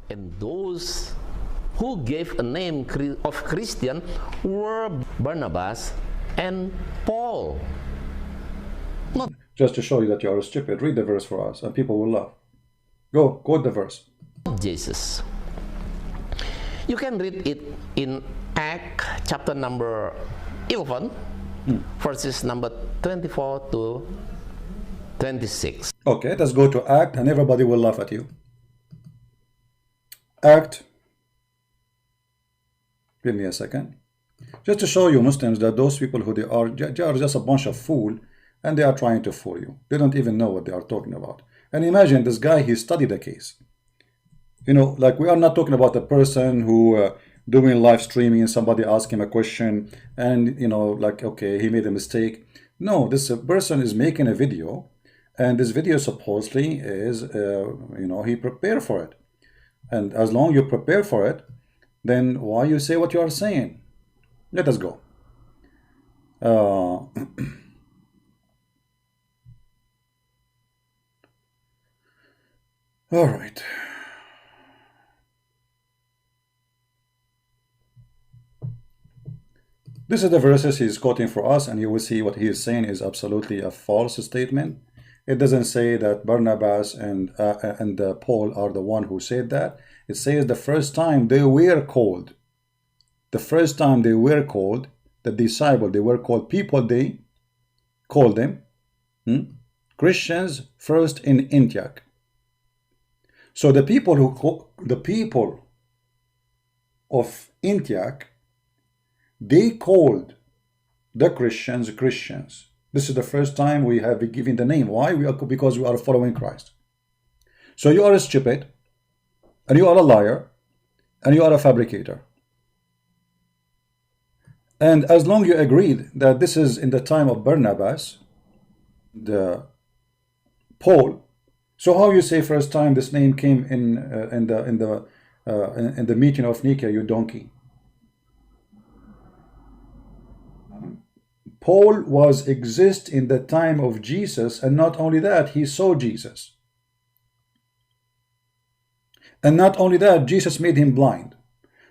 And those who gave a name of Christian were Barnabas and Paul. Not just to show you that you are stupid, read the verse for us and people will laugh. Go, quote the verse. Jesus. You can read it in Acts chapter number 11, verses number 24 to 26. Okay, let's go to Act and everybody will laugh at you. Act. Give me a second. Just to show you Muslims that those people who they are just a bunch of fools and they are trying to fool you. They don't even know what they are talking about. And imagine this guy, he studied the case. You know, like we are not talking about a person who doing live streaming and somebody ask him a question and, you know, like, okay, he made a mistake. No, this person is making a video and this video supposedly is, you know, he prepared for it. And as long you prepare for it, then why you say what you are saying? Let us go. All right. This is the verses he's quoting for us, and you will see what he is saying is absolutely a false statement. It doesn't say that Barnabas and Paul are the one who said that. It says the first time they were called. The first time they were called, the disciples, they were called people, they called them Christians first in Antioch. So the people of Antioch, they called the Christians Christians. This is the first time we have been given the name. Why? Because we are following Christ. So you are stupid, and you are a liar, and you are a fabricator. And as long you agreed that this is in the time of Barnabas, the Paul, so how you say first time this name came in the meeting of Nicaea, you donkey? Paul was exist in the time of Jesus, and not only that, he saw Jesus. And not only that, Jesus made him blind.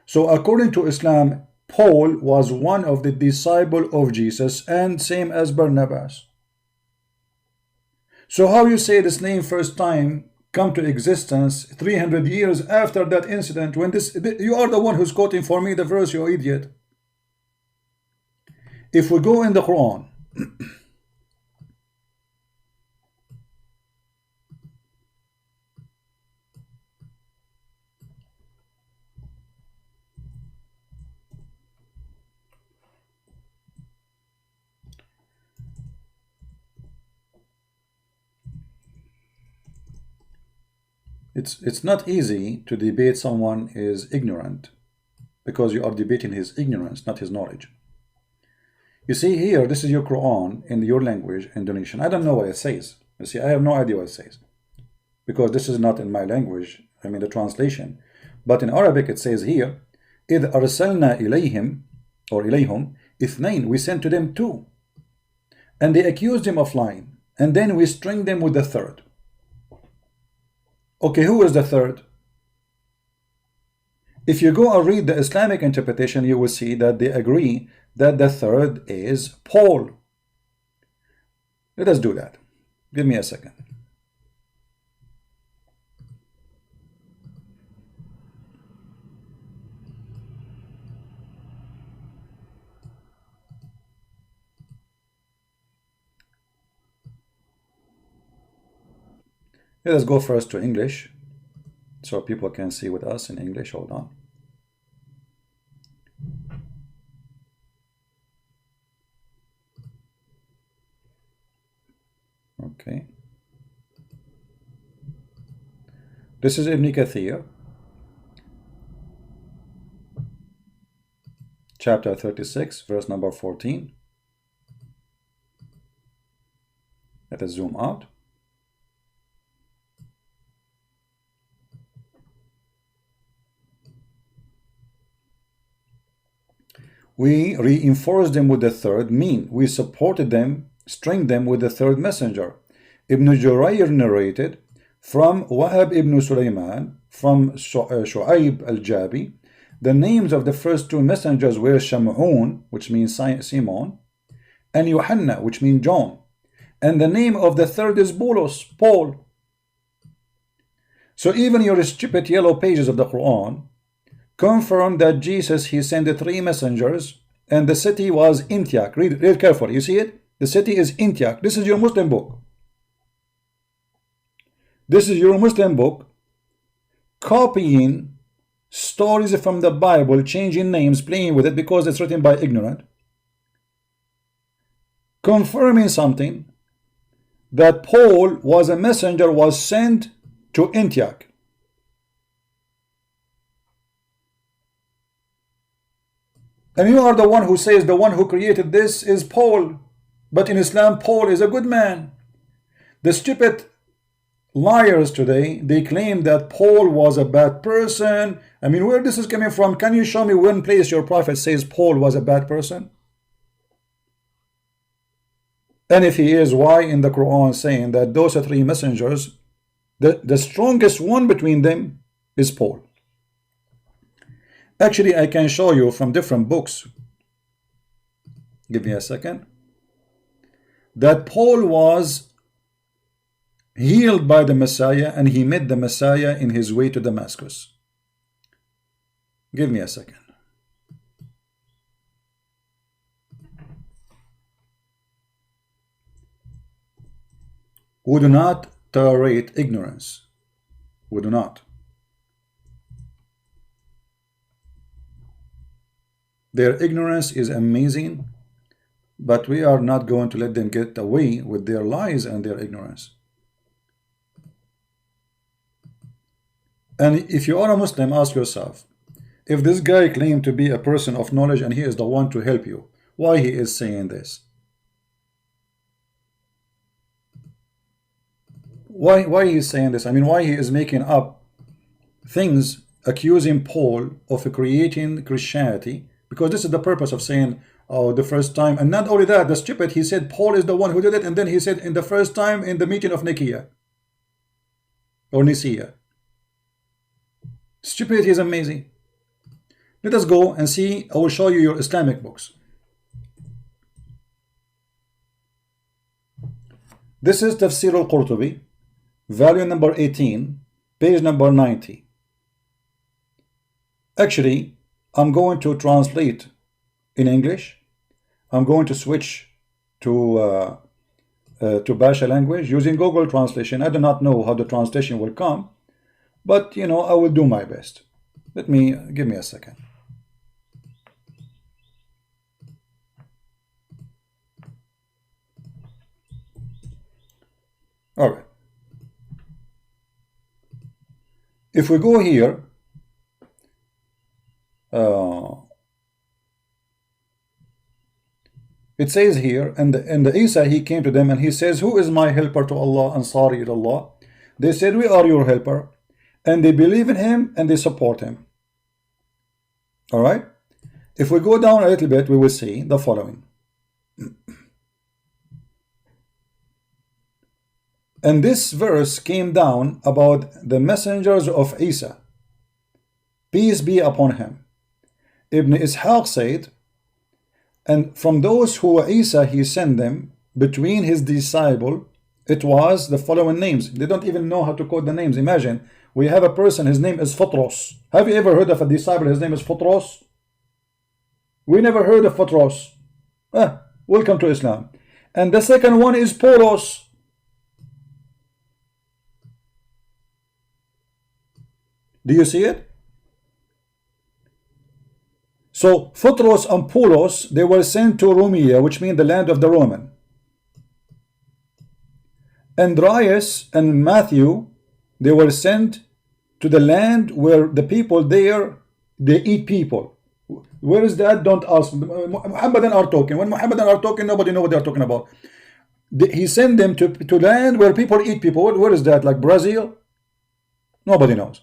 So according to Islam, Paul was one of the disciples of Jesus, and same as Barnabas. So how you say this name first time come to existence 300 years after that incident, when you are the one who's quoting for me the verse, you idiot. If we go in the Quran, it's not easy to debate someone is ignorant, because you are debating his ignorance, not his knowledge. You see here, this is your Quran in your language, Indonesian. I don't know what it says. You see, I have no idea what it says, because this is not in my language, I mean the translation. But in Arabic it says here, إِذْ أَرْسَلْنَا إِلَيْهِمْ or إِلَيْهُمْ إِثْنَيْنِ, we sent to them two. And they accused him of lying. And then we string them with the third. Okay, who is the third? If you go and read the Islamic interpretation, you will see that they agree that the third is Paul. Let us do that. Give me a second. Let us go first to English, so people can see with us in English. Hold on. Okay. This is Ibn Kathir, chapter 36, verse number 14. Let us zoom out. We reinforced them with the third, we supported them, stringed them with the third messenger. Ibn Jurayr narrated, from Wahab ibn Sulaiman, from Shu'aib al-Jabi. The names of the first two messengers were Shamun, which means Simon, and Yohanna, which means John. And the name of the third is Paul. So even your stupid yellow pages of the Quran confirm that Jesus, he sent the three messengers, and the city was Antioch. Read carefully. You see it? The city is Antioch. This is your Muslim book. This is your Muslim book copying stories from the Bible, changing names, playing with it because it's written by ignorant, confirming something that Paul was a messenger, was sent to Antioch. And you are the one who says the one who created this is Paul. But in Islam, Paul is a good man. The stupid liars today, they claim that Paul was a bad person. I mean, where this is coming from? Can you show me one place your prophet says Paul was a bad person? And if he is, why in the Quran saying that those three messengers, the strongest one between them is Paul? Actually, I can show you from different books. Give me a second. That Paul was healed by the Messiah, and he met the Messiah in his way to Damascus. Give me a second. We do not tolerate ignorance. We do not. Their ignorance is amazing, but we are not going to let them get away with their lies and their ignorance. And if you are a Muslim, ask yourself, if this guy claimed to be a person of knowledge and he is the one to help you, why he is saying this? Why he is saying this? I mean, why he is making up things accusing Paul of creating Christianity? Because this is the purpose of saying, oh, the first time. And not only that, the stupid, he said Paul is the one who did it, and then he said in the first time in the meeting of Nicaea or Nicaea. Stupidity is amazing. Let us go and see. I will show you your Islamic books. This is Tafsir al-Qurtubi, volume number 18, page number 90. Actually, I'm going to translate in English. I'm going to switch to Basha language using Google Translation. I do not know how the translation will come, but you know, I will do my best. Give me a second. All right. If we go here, it says here, and the Isa, he came to them and he says, who is my helper to Allah, Ansari Allah? They said, we are your helper. And they believe in him and they support him. All right. If we go down a little bit, we will see the following. And this verse came down about the messengers of Isa, peace be upon him. Ibn Ishaq said, and from those who Isa he sent them between his disciple, it was the following names. They don't even know how to quote the names. Imagine, we have a person, his name is Photros. Have you ever heard of a disciple, his name is Photros? We never heard of Photros. Welcome to Islam. And the second one is Paulos. Do you see it? So Photros and Paulos, they were sent to Romia, which means the land of the Roman. Andreas and Matthew, they were sent to the land where the people there, they eat people. Where is that? Don't ask. Muhammadan are talking. When Muhammadan are talking, nobody knows what they are talking about. He sent them to land where people eat people. Where is that? Like Brazil? Nobody knows.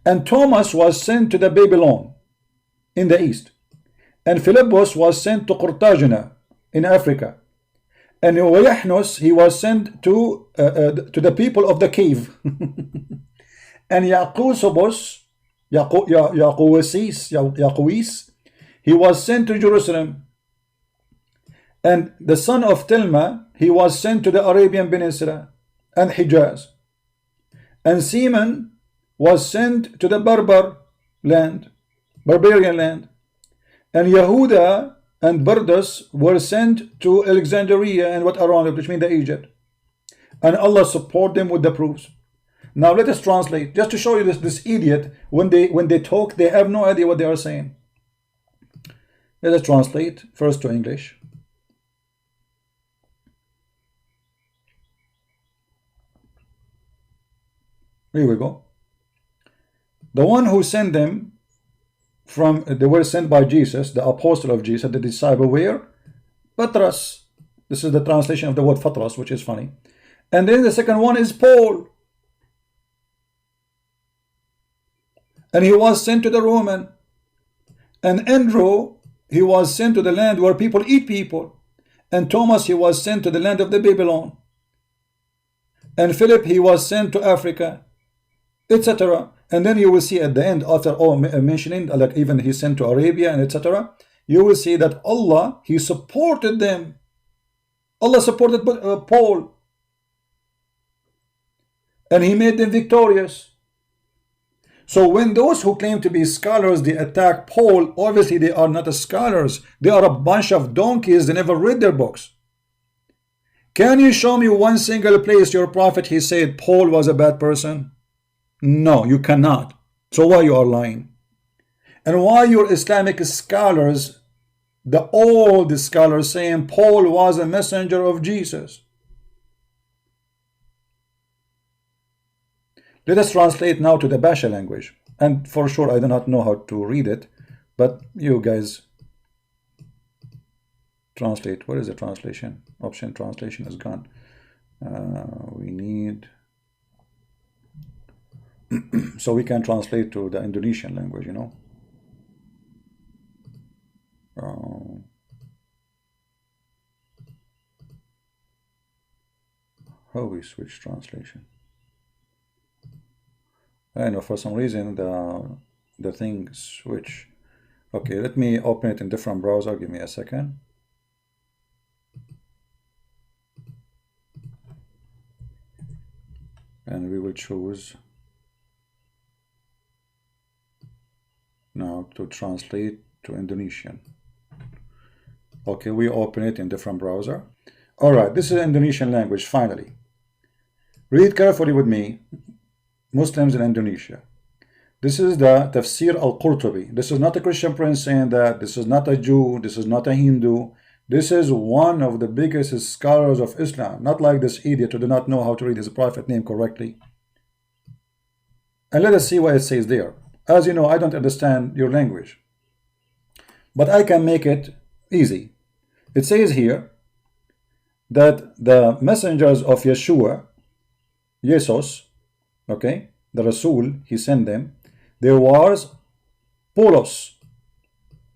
And Thomas was sent to the Babylon in the east. And Philippus was sent to Cartagena in Africa. And Yahnos, he was sent to the people of the cave. And Yaqusobos, Yaquis, he was sent to Jerusalem. And the son of Telma, he was sent to the Arabian Peninsula and Hijaz. And Seaman was sent to the barbarian land. And Yehuda and Barnabas were sent to Alexandria and what around it, which means the Egypt. And Allah support them with the proofs. Now let us translate, just to show you this idiot, when they talk, they have no idea what they are saying. Let us translate first to English. Here we go. The one who sent them they were sent by Jesus, the apostle of Jesus, the disciple, where? Patras. This is the translation of the word Patras, which is funny. And then the second one is Paul. And he was sent to the Roman. And Andrew, he was sent to the land where people eat people. And Thomas, he was sent to the land of the Babylon. And Philip, he was sent to Africa, etc. And then you will see at the end, after all mentioning, like even he sent to Arabia and etc., you will see that Allah, he supported them. Allah supported Paul. And he made them victorious. So when those who claim to be scholars, they attack Paul, obviously they are not scholars. They are a bunch of donkeys. They never read their books. Can you show me one single place your prophet, he said Paul was a bad person? No, you cannot. So why you are lying? And why your Islamic scholars, the old scholars, saying Paul was a messenger of Jesus? Let us translate now to the Basha language. And for sure I do not know how to read it, but you guys translate. What is the translation? Option translation is gone. We need so we can translate to the Indonesian language, you know. How we switch translation? I know for some reason the thing switch. Okay, let me open it in different browser. Give me a second. And we will choose now to translate to Indonesian. Okay, we open it in different browser. All right, this is Indonesian language. Finally, read carefully with me, Muslims in Indonesia. This is the Tafsir al-Qurtubi. This is not a Christian prince saying that. This is not a Jew. This is not a Hindu. This is one of the biggest scholars of Islam. Not like this idiot who do not know how to read his prophet name correctly. And let us see what it says there. As you know, I don't understand your language, but I can make it easy. It says here that the messengers of Yeshua, Jesus, okay, the Rasul, he sent them. There was Paulus.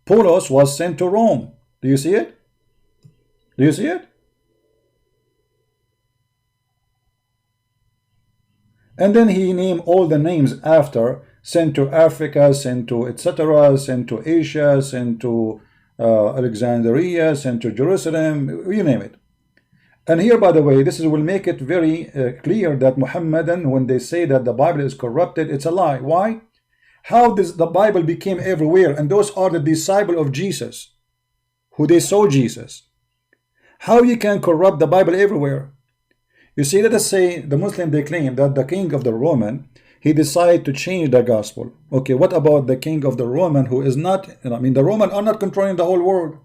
Paulus was sent to Rome. Do you see it? Do you see it? And then he named all the names after, sent to Africa, sent to etc., sent to Asia, sent to Alexandria, sent to Jerusalem, you name it. And here, by the way, this will make it very clear that Muhammadan, when they say that the Bible is corrupted, it's a lie. Why? How does the Bible became everywhere? And those are the disciples of Jesus, who they saw Jesus. How you can corrupt the Bible everywhere? You see, let us say the Muslim, they claim that the king of the Roman, he decided to change the gospel. Okay, what about the king of the Roman who is not, I mean, the Roman are not controlling the whole world.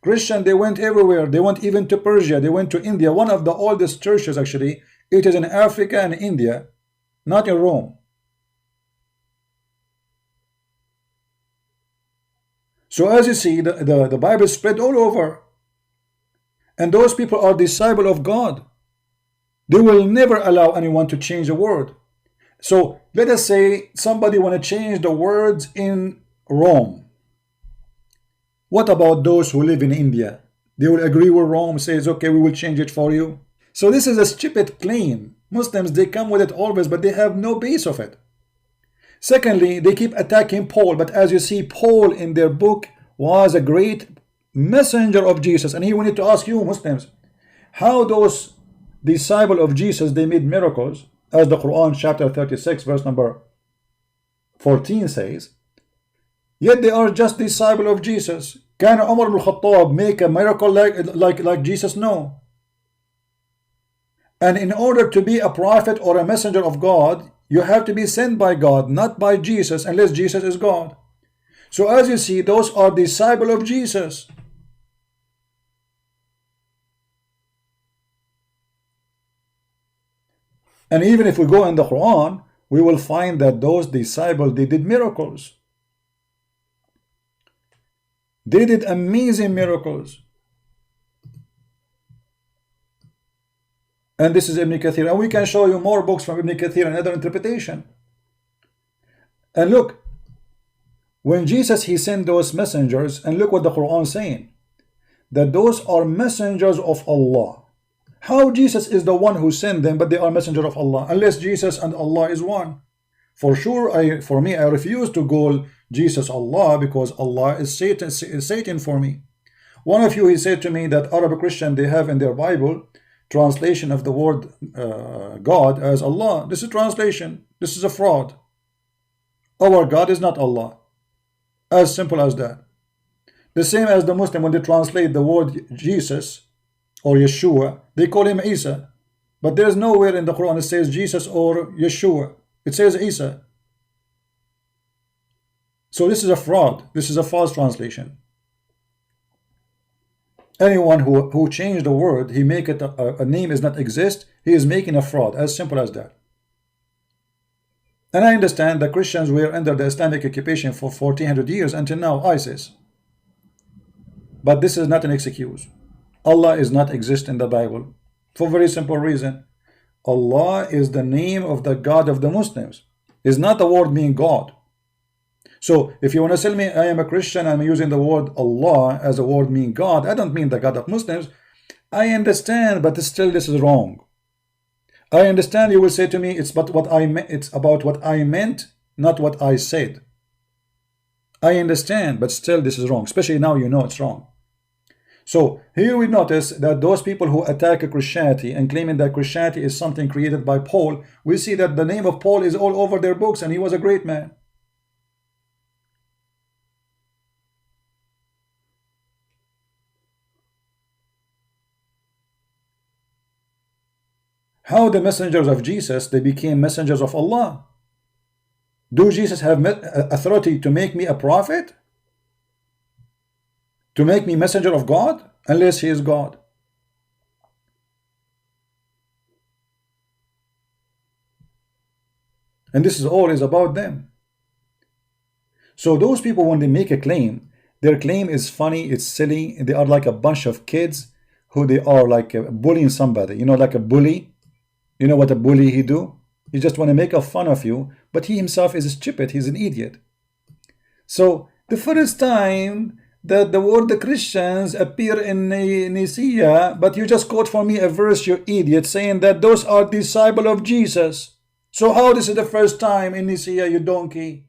Christian, they went everywhere. They went even to Persia. They went to India. One of the oldest churches, actually, it is in Africa and India, not in Rome. So as you see, the Bible spread all over. And those people are disciples of God. They will never allow anyone to change a word. So let us say somebody want to change the words in Rome. What about those who live in India? They will agree with Rome, says, okay, we will change it for you. So this is a stupid claim. Muslims, they come with it always, but they have no base of it. Secondly, they keep attacking Paul, but as you see, Paul in their book was a great messenger of Jesus. And here we need to ask you, Muslims, how those disciples of Jesus, they made miracles, as the Quran chapter 36 verse number 14 says, yet they are just disciples of Jesus. Can Umar ibn Khattab make a miracle like Jesus? No. And in order to be a prophet or a messenger of God, you have to be sent by God, not by Jesus, unless Jesus is God. So as you see, those are disciples of Jesus. And even if we go in the Quran, we will find that those disciples, they did miracles. They did amazing miracles. And this is Ibn Kathir. And we can show you more books from Ibn Kathir and other interpretation. And look, when Jesus, he sent those messengers, and look what the Quran is saying, that those are messengers of Allah. How Jesus is the one who sent them, but they are messenger of Allah, unless Jesus and Allah is one. For sure, for me, I refuse to call Jesus Allah, because Allah is Satan for me. One of you, he said to me that Arab Christian, they have in their Bible translation of the word God as Allah. This is translation. This is a fraud. Our God is not Allah. As simple as that. The same as the Muslim, when they translate the word Jesus or Yeshua, they call him Isa. But there is nowhere in the Quran it says Jesus or Yeshua. It says Isa. So this is a fraud. This is a false translation. Anyone who changed the word, he make it a name does not exist, he is making a fraud. As simple as that. And I understand that Christians were under the Islamic occupation for 1400 years until now, ISIS. But this is not an excuse. Allah is not exist in the Bible for a very simple reason. Allah is the name of the God of the Muslims. It's not the word mean God. So if you want to tell me I am a Christian, I'm using the word Allah as a word mean God, I don't mean the God of Muslims. I understand, but still this is wrong. I understand you will say to me, it's about what I meant, not what I said. I understand, but still this is wrong, especially now you know it's wrong. So here we notice that those people who attack Christianity and claiming that Christianity is something created by Paul, we see that the name of Paul is all over their books, and he was a great man. How the messengers of Jesus, they became messengers of Allah? Do Jesus have authority to make me a prophet? To make me messenger of God? Unless he is God. And this is all is about them. So those people, when they make a claim, their claim is funny, it's silly, they are like a bunch of kids who they are like bullying somebody, you know, like a bully. You know what a bully he do? He just want to make a fun of you, but he himself is stupid, he's an idiot. So the first time that the word the Christians appear in Nicaea, but you just quote for me a verse, you idiot, saying that those are disciples of Jesus. So how this is the first time in Nicaea, you donkey?